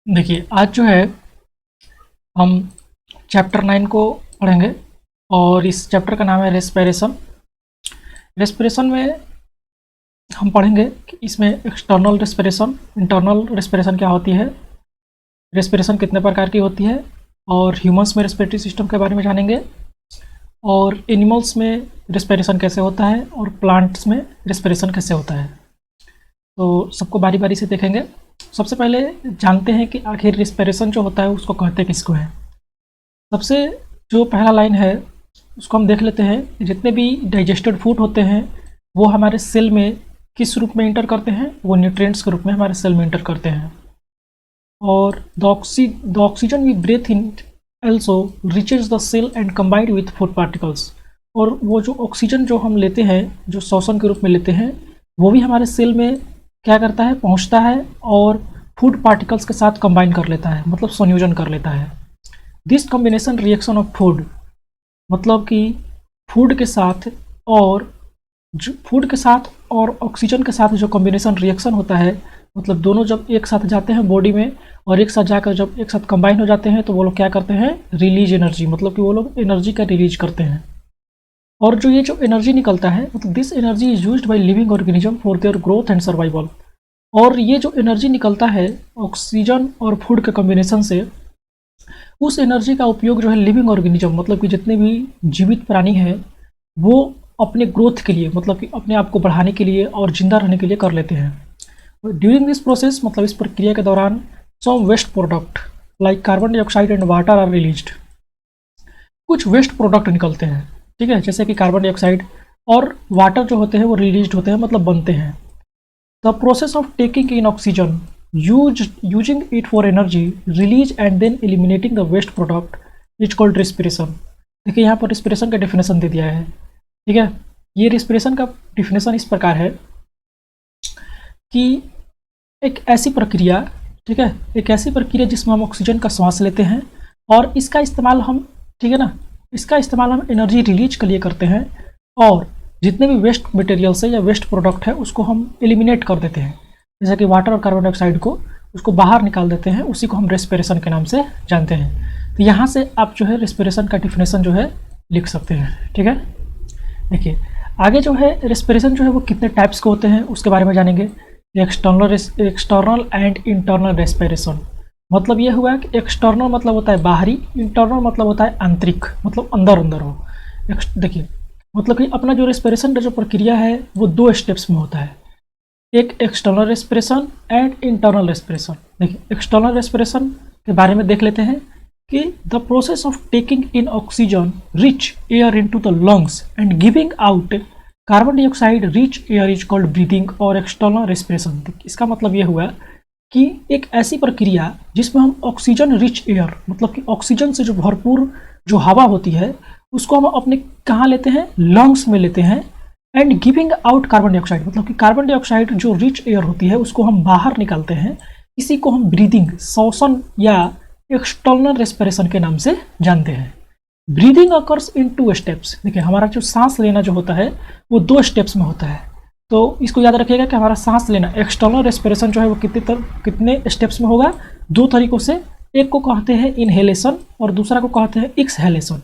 देखिए, आज जो है हम चैप्टर 9 को पढ़ेंगे और इस चैप्टर का नाम है रेस्पिरेशन। रेस्पिरेशन में हम पढ़ेंगे कि इसमें एक्सटर्नल रेस्पिरेशन, इंटरनल रेस्पिरेशन क्या होती है, रेस्पिरेशन कितने प्रकार की होती है, और ह्यूमंस में रेस्पिरेटरी सिस्टम के बारे में जानेंगे, और एनिमल्स में रेस्पिरेशन कैसे होता है, और प्लांट्स में रेस्पिरेशन कैसे होता है। तो सबको बारी बारी से देखेंगे। सबसे पहले जानते हैं कि आखिर रेस्पिरेशन जो होता है उसको कहते किसको है। सबसे जो पहला लाइन है उसको हम देख लेते हैं कि जितने भी डाइजेस्टेड फूड होते हैं वो हमारे सेल में किस रूप में इंटर करते हैं, वो न्यूट्रिएंट्स के रूप में हमारे सेल में इंटर करते हैं। और the oxygen we breathe in also reaches the cell and combined with food particles। और वो जो ऑक्सीजन जो हम लेते हैं, जो श्वसन के रूप में लेते हैं, वो भी हमारे सेल में क्या करता है, पहुंचता है और फूड पार्टिकल्स के साथ कंबाइन कर लेता है, मतलब संयोजन कर लेता है। This combination reaction of food, मतलब कि फूड के साथ और ऑक्सीजन के साथ जो कॉम्बिनेशन रिएक्शन होता है, मतलब दोनों जब एक साथ जाते हैं बॉडी में और एक साथ जाकर जब एक साथ कंबाइन हो जाते हैं तो वो लोग क्या करते हैं, रिलीज एनर्जी, मतलब कि वो लोग एनर्जी का रिलीज करते हैं। और जो ये जो एनर्जी निकलता है, मतलब this energy is used by living organism for their growth and survival. और ये जो एनर्जी निकलता है ऑक्सीजन और फूड के कॉम्बिनेशन से, उस एनर्जी का उपयोग जो है लिविंग ऑर्गेनिज्म, मतलब कि जितने भी जीवित प्राणी हैं वो अपने ग्रोथ के लिए, मतलब कि अपने आप को बढ़ाने के लिए और जिंदा रहने के लिए कर लेते हैं। ड्यूरिंग दिस प्रोसेस, मतलब इस प्रक्रिया के दौरान, some waste product like carbon dioxide and water are released. कुछ वेस्ट प्रोडक्ट निकलते हैं, ठीक है, जैसे कि कार्बन डाइऑक्साइड और वाटर जो होते हैं वो रिलीज्ड होते हैं, मतलब बनते हैं। The process of taking in oxygen, using it for energy, release and then eliminating the waste product is called respiration. देखिए यहाँ पर रेस्पिरेशन का डेफिनेशन दे दिया है, ठीक है। ये रेस्पिरेशन का डेफिनेशन इस प्रकार है कि एक ऐसी प्रक्रिया, ठीक है, एक ऐसी प्रक्रिया जिसमें हम ऑक्सीजन का श्वास लेते हैं और इसका इस्तेमाल हम, ठीक है ना, इसका इस्तेमाल हम एनर्जी रिलीज के लिए करते हैं, और जितने भी वेस्ट मटेरियल्स है या वेस्ट प्रोडक्ट है उसको हम एलिमिनेट कर देते हैं, जैसे कि वाटर और कार्बन डाइऑक्साइड को उसको बाहर निकाल देते हैं। उसी को हम रेस्पिरेशन के नाम से जानते हैं। तो यहाँ से आप जो है रेस्पिरेशन का डिफिनेशन जो है लिख सकते हैं, ठीक है। देखिए आगे जो है रेस्पिरेशन जो है वो कितने टाइप्स के होते हैं उसके बारे में जानेंगे। एक्सटर्नल एंड इंटरनल रेस्पिरेशन, मतलब ये हुआ कि एक्सटर्नल मतलब होता है बाहरी, इंटरनल मतलब होता है आंतरिक, मतलब अंदर अंदर हो। देखिए मतलब कि अपना जो रेस्पिरेशन का जो प्रक्रिया है वो 2 स्टेप्स में होता है, एक external respiration and internal respiration. देखिए एक्सटर्नल रेस्पिरेशन के बारे में देख लेते हैं कि the process of taking in oxygen rich air into the lungs and giving out carbon dioxide rich air is called breathing और एक्सटर्नल रेस्पिरेशन। इसका मतलब ये हुआ कि एक ऐसी प्रक्रिया जिसमें हम ऑक्सीजन रिच एयर, मतलब कि ऑक्सीजन से जो भरपूर जो हवा होती है उसको हम अपने कहाँ लेते हैं, लंग्स में लेते हैं, and giving out carbon dioxide, मतलब कि कार्बन डाइऑक्साइड जो रिच एयर होती है उसको हम बाहर निकालते हैं। इसी को हम ब्रीदिंग, श्वसन या एक्सटर्नल रेस्पिरेशन के नाम से जानते हैं। Breathing occurs in 2 steps. देखिए हमारा जो सांस लेना जो होता है वो 2 स्टेप्स में होता है, तो इसको याद रखिएगा कि हमारा सांस लेना, एक्सटर्नल रेस्पिरेशन जो है वो कितने स्टेप्स में होगा, 2 तरीकों से। एक को कहते हैं इनहेलेशन और दूसरा को कहते हैं एक्सहेलेशन।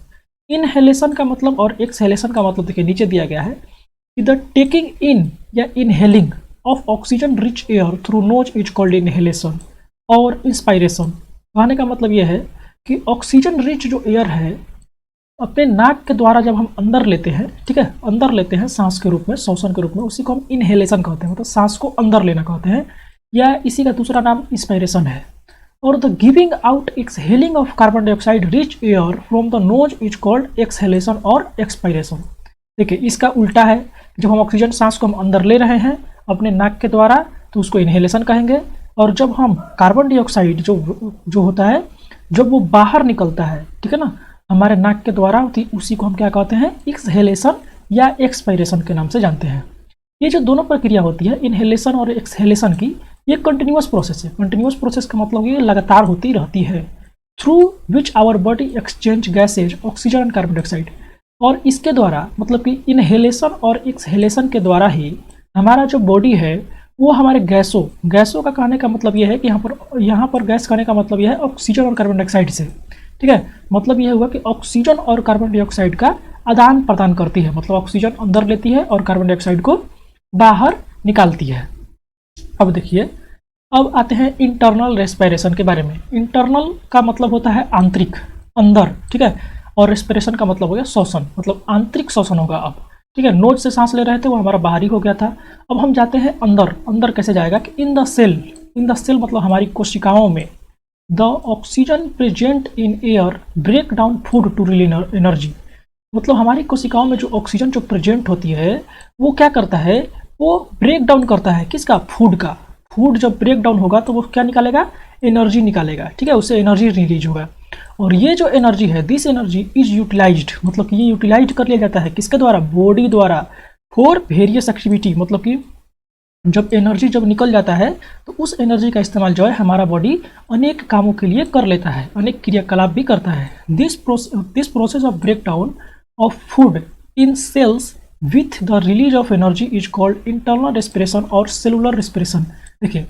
इनहेलेशन का मतलब और एक्सहेलेशन का मतलब देखिए नीचे दिया गया है कि द टेकिंग इन या inhaling of oxygen rich air through nose is called inhalation और इंस्पायरेशन। कहने का मतलब यह है कि ऑक्सीजन रिच जो एयर है अपने नाक के द्वारा जब हम अंदर लेते हैं, ठीक है, अंदर लेते हैं सांस के रूप में, श्वसन के रूप में, उसी को हम इनहेलेशन कहते हैं, मतलब सांस को अंदर लेना कहते हैं, या इसी का दूसरा नाम इंस्पायरेशन है। और the giving out exhaling of carbon dioxide rich air from the nose is called exhalation और एक्सपायरेशन। देखिए इसका उल्टा है, जब हम ऑक्सीजन सांस को हम अंदर ले रहे हैं अपने नाक के द्वारा तो उसको इनहेलेशन कहेंगे, और जब हम कार्बन डाइऑक्साइड जो होता है जब वो बाहर निकलता है, ठीक है ना, हमारे नाक के द्वारा, उसी को हम क्या कहते हैं, एक्सहेलेशन या एक्सपायरेशन के नाम से जानते हैं। ये जो दोनों प्रक्रिया होती है इनहेलेशन और एक्सहेलेशन की, ये कंटिन्यूअस प्रोसेस है। कंटिन्यूअस प्रोसेस का मतलब ये लगातार होती रहती है, through which our body exchange gases oxygen and carbon dioxide. और इसके द्वारा, मतलब कि इनहेलेशन और एक्सहेलेशन के द्वारा ही हमारा जो बॉडी है वो हमारे गैसों का कहने का मतलब ये है कि यहाँ पर गैस कहने का मतलब यह है ऑक्सीजन और कार्बन डाइऑक्साइड से, ठीक है। मतलब यह हुआ कि ऑक्सीजन और कार्बन डाइऑक्साइड का आदान प्रदान करती है, मतलब ऑक्सीजन अंदर लेती है और कार्बन डाइऑक्साइड को बाहर निकालती है। अब देखिए, अब आते हैं इंटरनल रेस्पिरेशन के बारे में। इंटरनल का मतलब होता है आंतरिक, अंदर, ठीक है, और रेस्पिरेशन का मतलब हो गया श्वसन, मतलब आंतरिक श्वसन होगा अब, ठीक है। नोज से सांस ले रहे थे वो हमारा बाहरी हो गया था। अब हम जाते हैं अंदर। अंदर कैसे जाएगा कि इन द सेल मतलब हमारी कोशिकाओं में the oxygen present in air break down food to release energy. मतलब हमारी कोशिकाओं में जो ऑक्सीजन जो प्रेजेंट होती है वो क्या करता है, वो ब्रेक डाउन करता है किसका, फूड का। फूड जब ब्रेक डाउन होगा तो वो क्या निकालेगा, एनर्जी निकालेगा, ठीक है, उससे एनर्जी रिलीज होगा। और ये जो एनर्जी है, दिस एनर्जी इज यूटिलाइज्ड, मतलब कि ये यूटिलाइज कर लिया जाता है किसके द्वारा, बॉडी द्वारा, फॉर वेरियस एक्टिविटी। मतलब कि जब एनर्जी जब निकल जाता है तो उस एनर्जी का इस्तेमाल जो है हमारा बॉडी अनेक कामों के लिए कर लेता है, अनेक क्रियाकलाप भी करता है। This process of break down of food in cells with the release of energy is called internal respiration और सेलुलर रेस्पिरेशन। देखिए,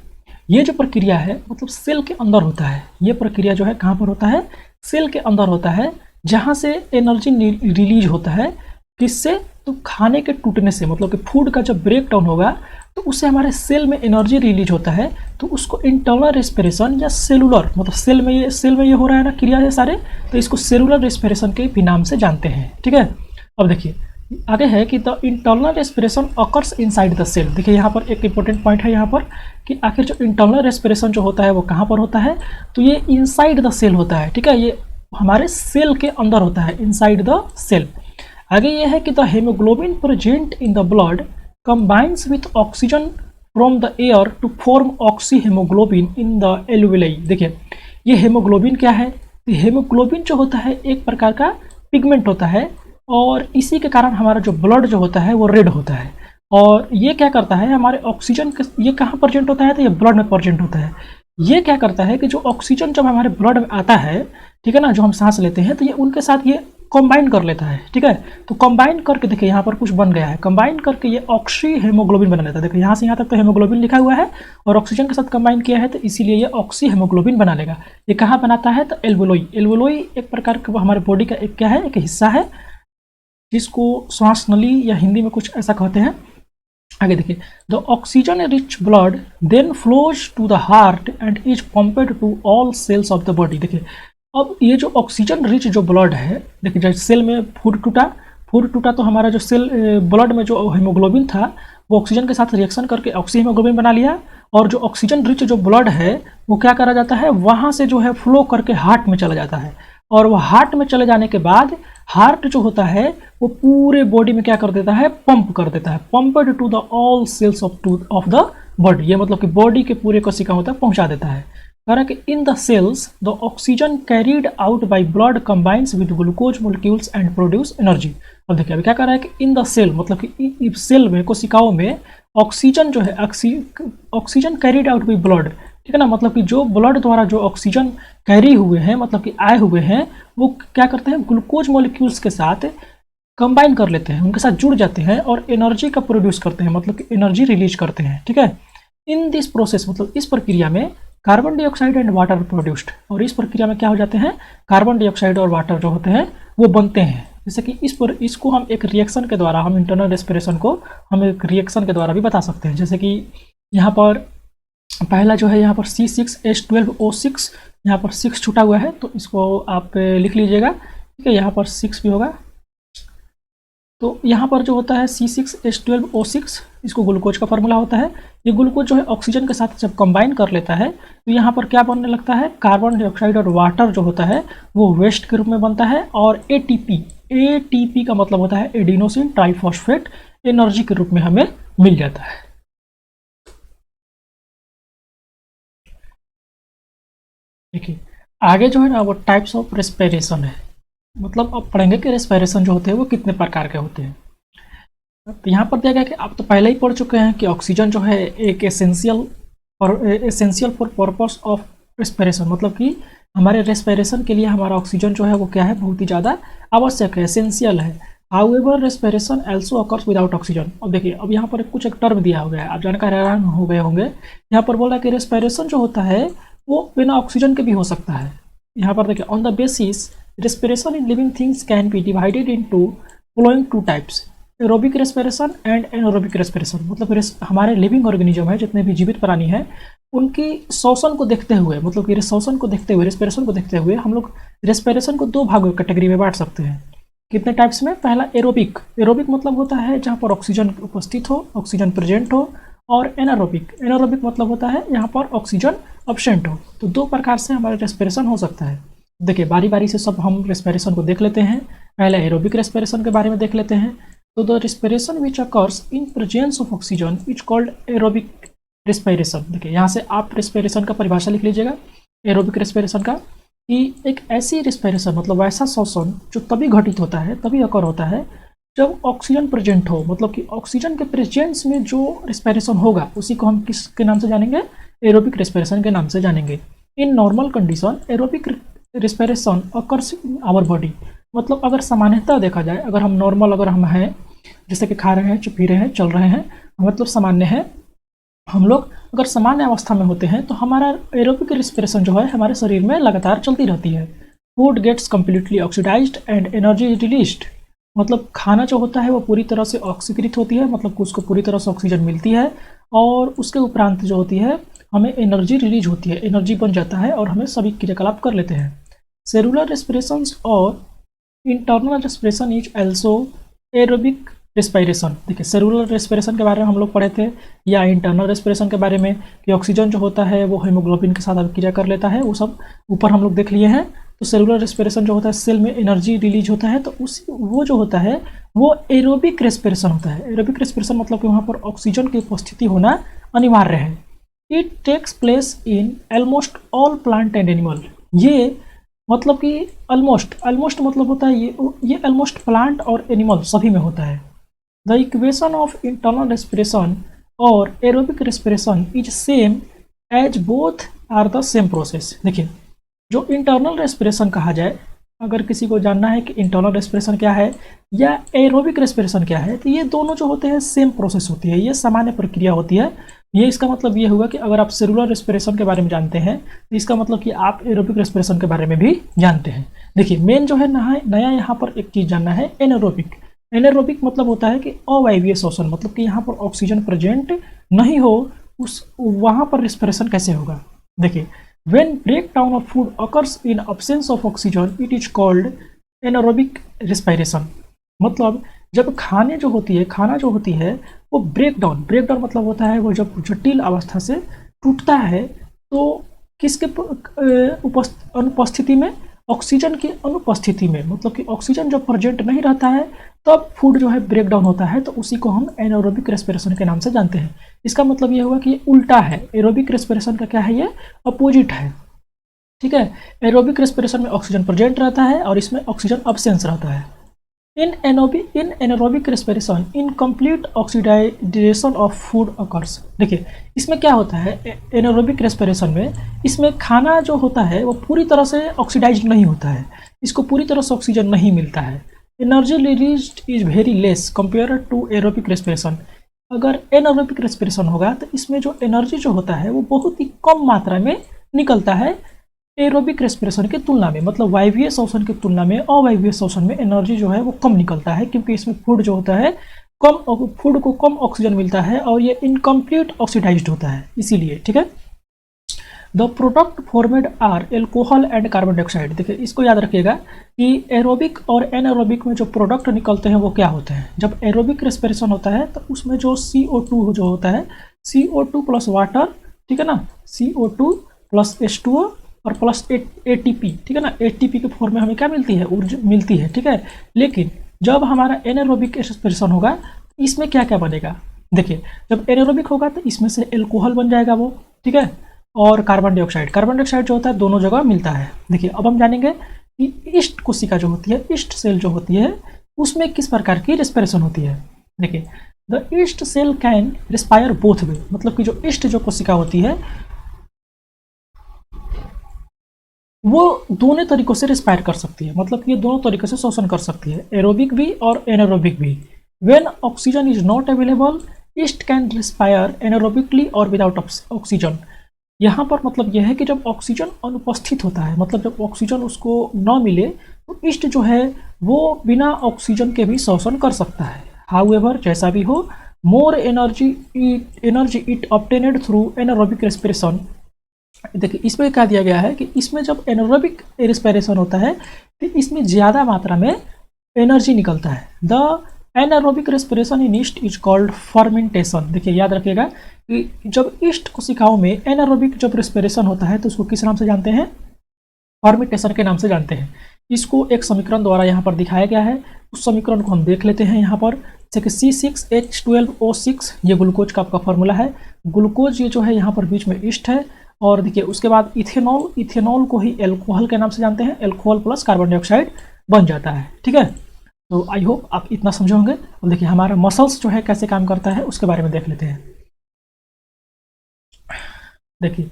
ये जो प्रक्रिया है मतलब सेल के अंदर होता है। ये प्रक्रिया जो है कहाँ पर होता है, सेल के अंदर होता है, जहाँ से एनर्जी रिलीज होता है। किससे, तो खाने के टूटने से, मतलब कि फूड का जब ब्रेक डाउन होगा तो उससे हमारे सेल में एनर्जी रिलीज होता है, तो उसको इंटरनल रेस्पिरेशन या सेलुलर, मतलब सेल में ये हो रहा है ना क्रिया है सारे, तो इसको सेलुलर रेस्पिरेशन के भी नाम से जानते हैं, ठीक है। अब देखिए आगे है कि the internal respiration occurs inside the cell. देखिए यहाँ पर एक इंपॉर्टेंट पॉइंट है यहाँ पर कि आखिर जो इंटरनल रेस्पिरेशन जो होता है वो कहाँ पर होता है, तो ये इनसाइड द सेल होता है, ठीक है, ये हमारे सेल के अंदर होता है, इनसाइड द सेल। आगे ये है कि the haemoglobin present in the blood combines with oxygen from the air to form oxy haemoglobin in the alveoli. देखिए ये हेमोग्लोबिन क्या है, तो हेमोग्लोबिन जो होता है एक प्रकार का पिगमेंट होता है, और इसी के कारण हमारा जो ब्लड जो होता है वो रेड होता है। और ये क्या करता है, हमारे ऑक्सीजन ये कहाँ प्रेजेंट होता है, तो ये ब्लड में प्रेजेंट होता है। ये क्या करता है कि जो ऑक्सीजन जब हमारे ब्लड में आता है, ठीक है ना, जो हम सांस लेते हैं, तो ये उनके साथ ये कंबाइन कर लेता है, ठीक है। तो कंबाइन करके देखिए यहाँ पर कुछ बन गया है, कंबाइन करके ये ऑक्सी हेमोग्लोबिन बना लेता है। देखिए यहाँ से यहाँ तक तो हेमोग्लोबिन लिखा हुआ है और ऑक्सीजन के साथ कंबाइन किया है, तो इसीलिए ये ऑक्सी हेमोग्लोबिन बना लेगा। ये कहाँ बनाता है, तो एल्वोलोई। एल्वोलोई एक प्रकार का हमारे बॉडी का एक क्या है, एक हिस्सा है, जिसको श्वास नली या हिंदी में कुछ ऐसा कहते हैं। आगे देखिए, the oxygen rich blood then flows to the heart and is pumped to all cells of the body. देखिए अब ये जो ऑक्सीजन रिच जो ब्लड है, देखिए जैसे सेल में फूड टूटा तो हमारा जो सेल ब्लड में जो हीमोग्लोबिन था वो ऑक्सीजन के साथ रिएक्शन करके ऑक्सी हीमोग्लोबिन बना लिया, और जो ऑक्सीजन रिच जो ब्लड है वो क्या करा जाता है, वहाँ से जो है फ्लो करके हार्ट में चला जाता है, और वो हार्ट में चले जाने के बाद हार्ट जो होता है वो पूरे बॉडी में क्या कर देता है, पंप कर देता है, pumped to the all cells of the body. ये मतलब कि बॉडी के पूरे कोशिकाओं तक पहुंचा देता है। कह रहा है कि in the cells the oxygen carried out by blood combines with glucose molecules and produce energy. अब देखिए अभी क्या कह रहा है कि इन द सेल मतलब कि सेल में, कोशिकाओं में ऑक्सीजन जो है, oxygen carried out by blood, ठीक है ना, मतलब कि जो ब्लड द्वारा जो ऑक्सीजन कैरी हुए हैं, मतलब कि आए हुए हैं, वो क्या करते हैं, ग्लूकोज मॉलिक्यूल्स के साथ कंबाइन कर लेते हैं, उनके साथ जुड़ जाते हैं और एनर्जी का प्रोड्यूस करते हैं, मतलब कि एनर्जी रिलीज करते हैं, ठीक है। इन दिस प्रोसेस मतलब इस प्रक्रिया में carbon dioxide and water produced, और इस प्रक्रिया में क्या हो जाते हैं, कार्बन डाइऑक्साइड और वाटर जो होते हैं वो बनते हैं। जैसे कि इसको हम एक रिएक्शन के द्वारा, हम इंटरनल रेस्पिरेशन को हम एक रिएक्शन के द्वारा भी बता सकते हैं। जैसे कि यहाँ पर पहला जो है यहाँ पर C6H12O6, यहाँ पर 6 छूटा हुआ है तो इसको आप लिख लीजिएगा, ठीक है, यहाँ पर 6 भी होगा। तो यहाँ पर जो होता है C6H12O6, इसको ग्लूकोज का फार्मूला होता है। ये ग्लूकोज जो है ऑक्सीजन के साथ जब कंबाइन कर लेता है तो यहाँ पर क्या बनने लगता है, कार्बन डाइऑक्साइड और वाटर जो होता है वो वेस्ट के रूप में बनता है, और ATP का मतलब होता है एडिनोसिन ट्राइफॉस्फेट, एनर्जी के रूप में हमें मिल जाता है। देखिए आगे जो है ना वो टाइप्स ऑफ रेस्पिरेशन है, मतलब अब पढ़ेंगे कि रेस्पिरेशन जो होते हैं वो कितने प्रकार के होते हैं। तो यहाँ पर दिया गया कि आप तो पहले ही पढ़ चुके हैं कि ऑक्सीजन जो है एक essential for purpose of respiration, मतलब कि हमारे रेस्पिरेशन के लिए हमारा ऑक्सीजन जो है वो क्या है, बहुत ही ज़्यादा आवश्यक है, एसेंशियल है। However respiration also occurs without oxygen. अब देखिए, अब यहाँ पर कुछ एक टर्म दिया हो गया है, आप जानकर हैरान हो गए होंगे। यहाँ पर बोला कि रेस्पिरेशन जो होता है वो बिना ऑक्सीजन के भी हो सकता है। यहाँ पर देखिए, on the basis respiration in living things can be divided into following two types, aerobic respiration and anaerobic respiration. मतलब हमारे लिविंग ऑर्गेनिज्म है, जितने भी जीवित प्राणी हैं, उनकी श्वसन को देखते हुए, मतलब कि श्वसन को देखते हुए, रेस्पिरेशन को देखते हुए हम लोग रेस्पिरेशन को दो भागों कैटेगरी में बांट सकते हैं। कितने टाइप्स में? पहला एरोबिक। एरोबिक मतलब होता है जहाँ पर ऑक्सीजन उपस्थित हो, ऑक्सीजन प्रेजेंट हो। और एनारोबिक, एनारोबिक मतलब होता है यहाँ पर ऑक्सीजन अब्सेंट हो। तो दो प्रकार से हमारा रेस्पिरेशन हो सकता है। देखिए, बारी बारी से सब हम रेस्पिरेशन को देख लेते हैं। पहले एरोबिक रेस्पिरेशन के बारे में देख लेते हैं। तो the respiration which occurs in presence of oxygen is called aerobic respiration. देखिए, यहाँ से आप रेस्पिरेशन का परिभाषा लिख लीजिएगा एरोबिक रेस्पिरेशन का, कि एक ऐसी रेस्पिरेशन, मतलब वैसा श्वसन जो तभी घटित होता है, तभी अकर होता है जब ऑक्सीजन प्रेजेंट हो। मतलब कि ऑक्सीजन के प्रेजेंस में जो रेस्पिरेशन होगा उसी को हम किसके नाम से जानेंगे? एरोबिक रेस्पिरेशन के नाम से जानेंगे। In normal condition aerobic respiration occurs in our body. मतलब अगर सामान्यतः देखा जाए, अगर हम नॉर्मल, अगर हम हैं जैसे कि खा रहे हैं, पी रहे हैं, चल रहे हैं, मतलब सामान्य है, हम लोग अगर सामान्य अवस्था में होते हैं तो हमारा एरोबिक रेस्पिरेशन जो है हमारे शरीर में लगातार चलती रहती है। Food gets completely oxidized and energy is released. मतलब खाना जो होता है वो पूरी तरह से ऑक्सीकृत होती है, मतलब उसको पूरी तरह से ऑक्सीजन मिलती है, और उसके उपरांत जो होती है हमें एनर्जी रिलीज होती है, एनर्जी बन जाता है और हमें सभी क्रियाकलाप कर लेते हैं। सेलुलर रेस्पिरेशन और internal respiration is also aerobic respiration. देखिए, सेलुलर रेस्पिरेशन के बारे में हम लोग पढ़े थे, या इंटरनल रेस्पिरेशन के बारे में कि ऑक्सीजन जो होता है वो हीमोग्लोबिन के साथ अभिक्रिया कर लेता है, वो सब ऊपर हम लोग देख लिए हैं। तो सेलुलर रेस्पिरेशन जो होता है, सेल में एनर्जी रिलीज होता है, तो उस वो जो होता है वो एरोबिक रेस्पिरेशन होता है। एरोबिक रेस्पिरेशन मतलब कि वहाँ पर ऑक्सीजन की उपस्थिति होना अनिवार्य है। It takes place in almost all plant and animal. ये मतलब कि ऑलमोस्ट मतलब होता है ये ऑलमोस्ट प्लांट और एनिमल सभी में होता है। The equation of internal respiration और aerobic respiration is same as both are the same process. देखिए, जो इंटरनल रेस्पिरेशन कहा जाए, अगर किसी को जानना है कि इंटरनल रेस्पिरेशन क्या है या एरोबिक रेस्पिरेशन क्या है, तो ये दोनों जो होते हैं सेम प्रोसेस होती है, ये सामान्य प्रक्रिया होती है। ये इसका मतलब ये हुआ कि अगर आप सेलुलर रेस्पिरेशन के बारे में जानते हैं तो इसका मतलब कि आप एरोबिक रेस्पिरेशन के बारे में भी जानते हैं। देखिए, मेन जो है नया यहाँ पर एक चीज़ जानना है, एनारोबिक। एनारोबिक मतलब होता है कि अवायवीय श्वसन, मतलब कि यहाँ पर ऑक्सीजन प्रेजेंट नहीं हो, उस वहाँ पर रेस्पिरेशन कैसे होगा। देखिए, when break down of food occurs in absence of oxygen it is called anaerobic respiration. मतलब जब खाना जो होती है वो ब्रेक डाउन मतलब होता है वो जब जटिल अवस्था से टूटता है, तो किसके अनुपस्थिति में? ऑक्सीजन की अनुपस्थिति में। मतलब कि ऑक्सीजन जब प्रेजेंट नहीं रहता है तब फूड जो है ब्रेक डाउन होता है, तो उसी को हम एनारोबिक रेस्पिरेशन के नाम से जानते हैं। इसका मतलब ये हुआ कि ये उल्टा है, एरोबिक रेस्पिरेशन का क्या है, ये अपोजिट है। ठीक है, एरोबिक रेस्पिरेशन में ऑक्सीजन प्रेजेंट रहता है और इसमें ऑक्सीजन अब्सेंस रहता है। इन anaerobic respiration incomplete oxidisation of food occurs. देखिए, इसमें क्या होता है एनारोबिक रेस्पिरेशन में, इसमें खाना जो होता है वो पूरी तरह से ऑक्सीडाइज नहीं होता है, इसको पूरी तरह से ऑक्सीजन नहीं मिलता है। Energy released is very less compare to aerobic respiration. अगर एनारोबिक रेस्पिरेशन होगा तो इसमें जो एनर्जी जो होता है वो बहुत ही कम मात्रा में निकलता है एरोबिक रेस्पिरेशन की तुलना में। मतलब वायवीय श्वसन की तुलना में अवायवीय श्वसन में एनर्जी जो है वो कम निकलता है, क्योंकि इसमें फूड जो होता है फूड को कम ऑक्सीजन मिलता है और ये इनकम्प्लीट ऑक्सीडाइज्ड होता है, इसीलिए। ठीक है, the product formed are alcohol and carbon dioxide. देखिए, इसको याद रखिएगा कि एरोबिक और एनारोबिक में जो प्रोडक्ट निकलते हैं वो क्या होते हैं। जब एरोबिक रेस्पिरेशन होता है तो उसमें जो CO2 जो होता है, CO2 प्लस वाटर, ठीक है ना, CO2 प्लस H2O और प्लस ATP, ठीक है ना, ATP के फॉर्म में हमें क्या मिलती है? ऊर्जा मिलती है। ठीक है, लेकिन जब हमारा एनारोबिक रेस्पिरेशन होगा इसमें क्या क्या बनेगा? देखिए, जब एनारोबिक होगा तो इसमें से एल्कोहल बन जाएगा वो, ठीक है, और कार्बन डाइऑक्साइड जो होता है दोनों जगह मिलता है। देखिए, अब हम जानेंगे कि ईस्ट कोशिका जो होती है, ईस्ट सेल जो होती है, उसमें किस प्रकार की रेस्पिरेशन होती है। देखिए, the yeast cell can respire both way. मतलब कि जो ईस्ट जो कोशिका होती है वो दोनों तरीकों से रिस्पायर कर सकती है, मतलब ये दोनों तरीके से श्वसन कर सकती है, एरोबिक भी और एनारोबिक भी। When oxygen is not available east can respire anaerobically और विदाउट ऑक्सीजन। यहाँ पर मतलब यह है कि जब ऑक्सीजन अनुपस्थित होता है, मतलब जब ऑक्सीजन उसको न मिले तो ईस्ट जो है वो बिना ऑक्सीजन के भी श्वसन कर सकता है। हाउएवर, जैसा भी हो, more energy it obtained through anaerobic respiration. देखिए इसमें क्या दिया गया है कि इसमें जब एनारोबिक रेस्पिरेशन होता है तो इसमें ज़्यादा मात्रा में एनर्जी निकलता है। The anaerobic respiration in east is called fermentation. देखिए याद रखिएगा कि जब ईस्ट कोशिकाओं में एनारोबिक जब रेस्पिरेशन होता है तो उसको किस नाम से जानते हैं? फर्मेंटेशन के नाम से जानते हैं। इसको एक समीकरण द्वारा यहाँ पर दिखाया गया है, उस समीकरण को हम देख लेते हैं। यहाँ पर जैसे C6H12O6 ये ग्लूकोज का आपका फॉर्मूला है। ग्लूकोज ये जो है यहाँ पर बीच में ईस्ट है, और देखिए उसके बाद इथेनॉल, इथेनॉल को ही एल्कोहल के नाम से जानते हैं। एल्कोहल प्लस कार्बन डाइऑक्साइड बन जाता है। ठीक है, तो आई होप आप इतना समझे होंगे। और देखिए हमारा मसल्स जो है कैसे काम करता है उसके बारे में देख लेते हैं। देखिए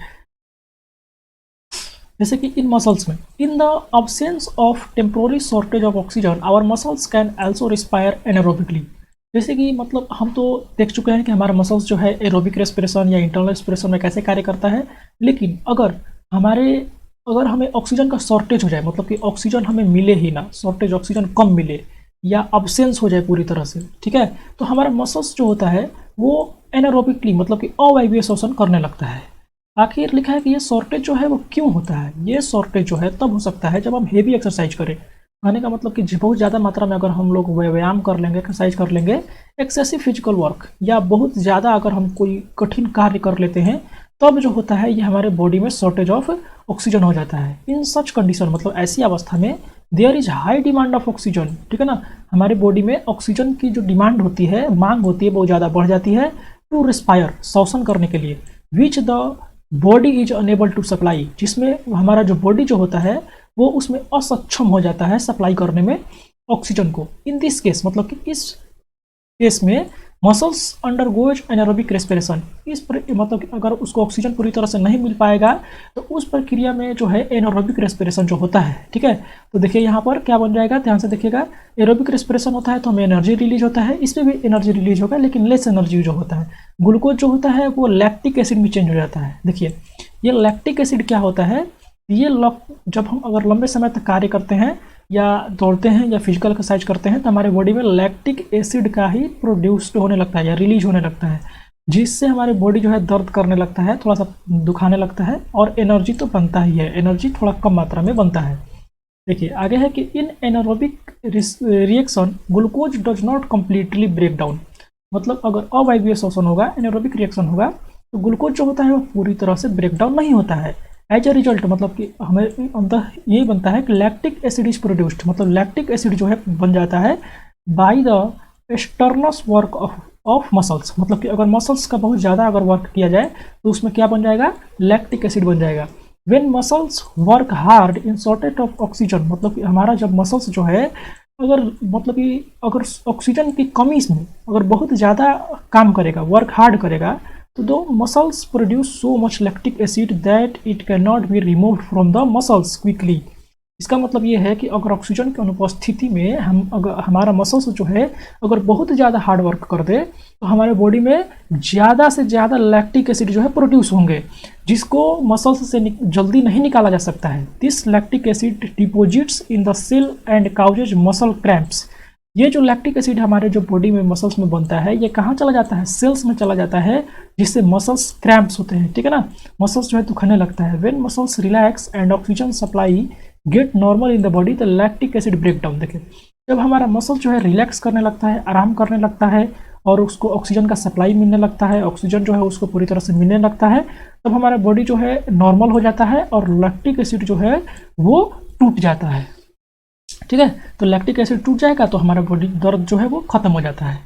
जैसे कि इन मसल्स में, in the absence of temporary shortage of oxygen our muscles can also respire anaerobically. जैसे कि मतलब हम तो देख चुके हैं कि हमारा मसल्स जो है एरोबिक रेस्पिरेशन या इंटरनल रेस्पिरेशन में कैसे कार्य करता है, लेकिन अगर हमें ऑक्सीजन का शॉर्टेज हो जाए, मतलब कि ऑक्सीजन हमें मिले ही ना, शॉर्टेज ऑक्सीजन कम मिले या अब्सेंस हो जाए पूरी तरह से, ठीक है, तो हमारा मसल्स जो होता है वो एनारोबिकली मतलब कि अवायवीय श्वसन करने लगता है। आखिर लिखा है कि ये शॉर्टेज जो है वो क्यों होता है? ये शॉर्टेज जो है तब हो सकता है जब हम हेवी एक्सरसाइज करें। कहने का मतलब कि बहुत ज़्यादा मात्रा में अगर हम लोग व्यायाम कर लेंगे, एक्सरसाइज कर लेंगे, एक्सेसिव फिजिकल वर्क, या बहुत ज़्यादा अगर हम कोई कठिन कार्य कर लेते हैं, तब जो होता है ये हमारे बॉडी में शॉर्टेज ऑफ ऑक्सीजन हो जाता है। इन सच कंडीशन, मतलब ऐसी अवस्था में there is high demand of oxygen, ठीक है ना, हमारे बॉडी में ऑक्सीजन की जो डिमांड होती है, मांग होती है, बहुत ज़्यादा बढ़ जाती है टू रिस्पायर, श्वसन करने के लिए, which the body is unable to supply, जिसमें हमारा जो बॉडी जो होता है वो उसमें असक्षम हो जाता है सप्लाई करने में ऑक्सीजन को। इन दिस केस, मतलब कि इस केस में मसल्स अंडरगोज एनारोबिक रेस्पिरेशन, मतलब कि अगर उसको ऑक्सीजन पूरी तरह से नहीं मिल पाएगा तो उस प्रक्रिया में जो है एनारोबिक रेस्पिरेशन जो होता है, ठीक है, तो देखिए यहाँ पर क्या बन जाएगा, ध्यान से देखिएगा। एरोबिक रेस्पिरेशन होता है तो हमें एनर्जी रिलीज होता है, इसमें भी एनर्जी रिलीज होगा, लेकिन लेस एनर्जी जो होता है। ग्लूकोज जो होता है वो लैक्टिक एसिड में चेंज हो जाता है। देखिए ये लैक्टिक एसिड क्या होता है, ये जब हम अगर लंबे समय तक कार्य करते हैं या दौड़ते हैं या फिजिकल एक्सरसाइज करते हैं तो हमारे बॉडी में लैक्टिक एसिड का ही प्रोड्यूस होने लगता है या रिलीज होने लगता है, जिससे हमारे बॉडी जो है दर्द करने लगता है, थोड़ा सा दुखाने लगता है, और एनर्जी तो बनता ही है, एनर्जी थोड़ा कम मात्रा में बनता है। देखिए आगे है कि in anaerobic reaction glucose does not completely break down, मतलब अगर अवायवीय श्वसन होगा, एनारोबिक रिएक्शन होगा, तो ग्लूकोज जो होता है वो पूरी तरह से ब्रेक डाउन नहीं होता है। एज अ रिजल्ट, मतलब कि हमें अंततः यही बनता है कि लैक्टिक एसिड इज प्रोड्यूस्ड, मतलब लैक्टिक एसिड जो है बन जाता है by the external work of muscles, मतलब कि अगर मसल्स का बहुत ज़्यादा अगर वर्क किया जाए तो उसमें क्या बन जाएगा, लैक्टिक एसिड बन जाएगा। When muscles work hard in shortage of oxygen, मतलब कि हमारा जब मसल्स जो है अगर मतलब कि अगर ऑक्सीजन की कमी में अगर बहुत ज़्यादा काम करेगा, वर्क हार्ड करेगा, तो दो muscles produce so much lactic acid that it can not be removed from the muscles quickly. इसका मतलब ये है कि अगर ऑक्सीजन की अनुपस्थिति में अगर हमारा मसल्स जो है अगर बहुत ज़्यादा हार्ड वर्क कर दे तो हमारे बॉडी में ज़्यादा से ज़्यादा लैक्टिक एसिड जो है प्रोड्यूस होंगे, जिसको मसल्स से जल्दी नहीं निकाला जा सकता है। This lactic acid deposits in the cell and causes muscle cramps. ये जो लैक्टिक एसिड हमारे जो बॉडी में मसल्स में बनता है ये कहाँ चला जाता है, सेल्स में चला जाता है, जिससे मसल्स क्रैम्प्स होते हैं, ठीक है ना, मसल्स जो है दुखने लगता है। When muscles relax and oxygen supply get normal in the body the lactic acid break down. देखिए जब हमारा मसल जो है रिलैक्स करने लगता है, आराम करने लगता है, और उसको ऑक्सीजन का सप्लाई मिलने लगता है, ऑक्सीजन जो है उसको पूरी तरह से मिलने लगता है, तब हमारा बॉडी जो है नॉर्मल हो जाता है और लैक्टिक एसिड जो है वो टूट जाता है, ठीक है। तो लैक्टिक एसिड टूट जाएगा तो हमारा बॉडी दर्द जो है वो खत्म हो जाता है।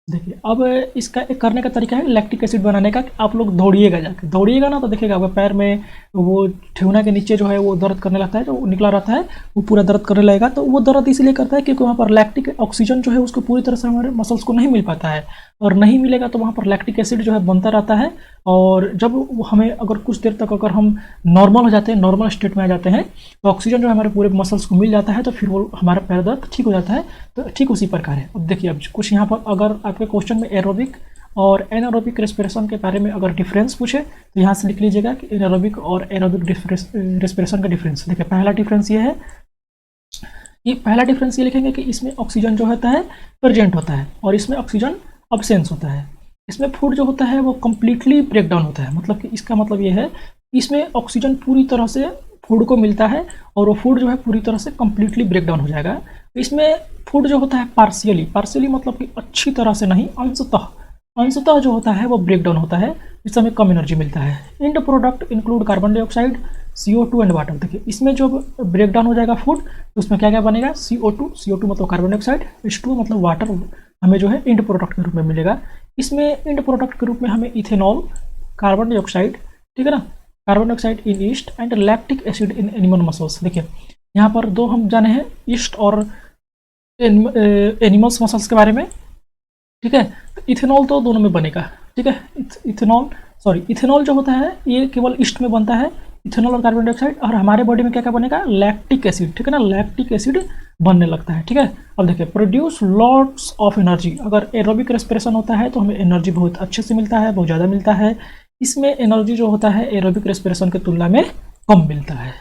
देखिए अब इसका एक करने का तरीका है लैक्टिक एसिड बनाने का। कि आप लोग दौड़िएगा, जाके दौड़िएगा ना तो देखिएगा आपके पैर में वो ठेहुना के नीचे जो है वो दर्द करने लगता है, जो निकला रहता है वो पूरा दर्द करने लगेगा। तो वो दर्द इसलिए करता है क्योंकि वहाँ पर लैक्टिक ऑक्सीजन जो है उसको पूरी तरह से हमारे मसल्स को नहीं मिल पाता है, और नहीं मिलेगा तो वहाँ पर लैक्टिक एसिड जो है बनता रहता है। और जब हमें अगर कुछ देर तक अगर हम नॉर्मल हो जाते हैं, नॉर्मल स्टेट में आ जाते हैं, तो ऑक्सीजन जो है हमारे पूरे मसल्स को मिल जाता है, तो फिर वो हमारा पैर दर्द ठीक हो जाता है। तो ठीक उसी प्रकार है। अब देखिए अब कुछ यहाँ पर अगर आपके क्वेश्चन में एरोबिक और एनारोबिक रेस्पिरेशन के बारे में अगर डिफरेंस पूछे तो यहाँ से लिख लीजिएगा कि एनारोबिक और एरोबिक रेस्पिरेशन का डिफरेंस। देखिए पहला डिफरेंस ये है, ये पहला डिफरेंस ये लिखेंगे कि इसमें ऑक्सीजन जो होता है प्रेजेंट होता है और इसमें ऑक्सीजन अब्सेंस होता है। इसमें फूड जो होता है वो कम्प्लीटली ब्रेक डाउन होता है। मतलब कि इसका मतलब ये है इसमें ऑक्सीजन पूरी तरह से फूड को मिलता है और वो फूड जो है पूरी तरह से कम्प्लीटली ब्रेक डाउन हो जाएगा। इसमें फूड जो होता है पार्शियली मतलब कि अच्छी तरह से नहीं, अंशतः जो होता है वो ब्रेक डाउन होता है, जिससे हमें कम एनर्जी मिलता है। And product include carbon dioxide, CO2 and water. देखिए इसमें जो ब्रेक डाउन हो जाएगा फूड तो उसमें क्या क्या बनेगा, CO2 मतलब कार्बन डाइऑक्साइड, H2 मतलब वाटर हमें जो है एंड प्रोडक्ट के रूप में मिलेगा। इसमें एंड प्रोडक्ट के रूप में हमें इथेनॉल, कार्बन डाइऑक्साइड, ठीक है ना, carbon dioxide in east and lactic acid in animal muscles. देखिए यहाँ पर दो हम जाने हैं ईस्ट और एनिमल्स मसल्स के बारे में, ठीक है। तो इथेनॉल तो दोनों में बनेगा, ठीक है। इथेनॉल जो होता है ये केवल ईस्ट में बनता है, इथेनॉल और कार्बन डाइऑक्साइड। और हमारे बॉडी में क्या क्या बनेगा, लैक्टिक एसिड, ठीक है ना, लैक्टिक एसिड बनने लगता है, ठीक है। अब देखिए प्रोड्यूस लॉट्स ऑफ एनर्जी। अगर एरोबिक रेस्पिरेशन होता है तो हमें एनर्जी बहुत अच्छे से मिलता है, बहुत ज़्यादा मिलता है। इसमें एनर्जी जो होता है एरोबिक रेस्पिरेशन की तुलना में कम मिलता है।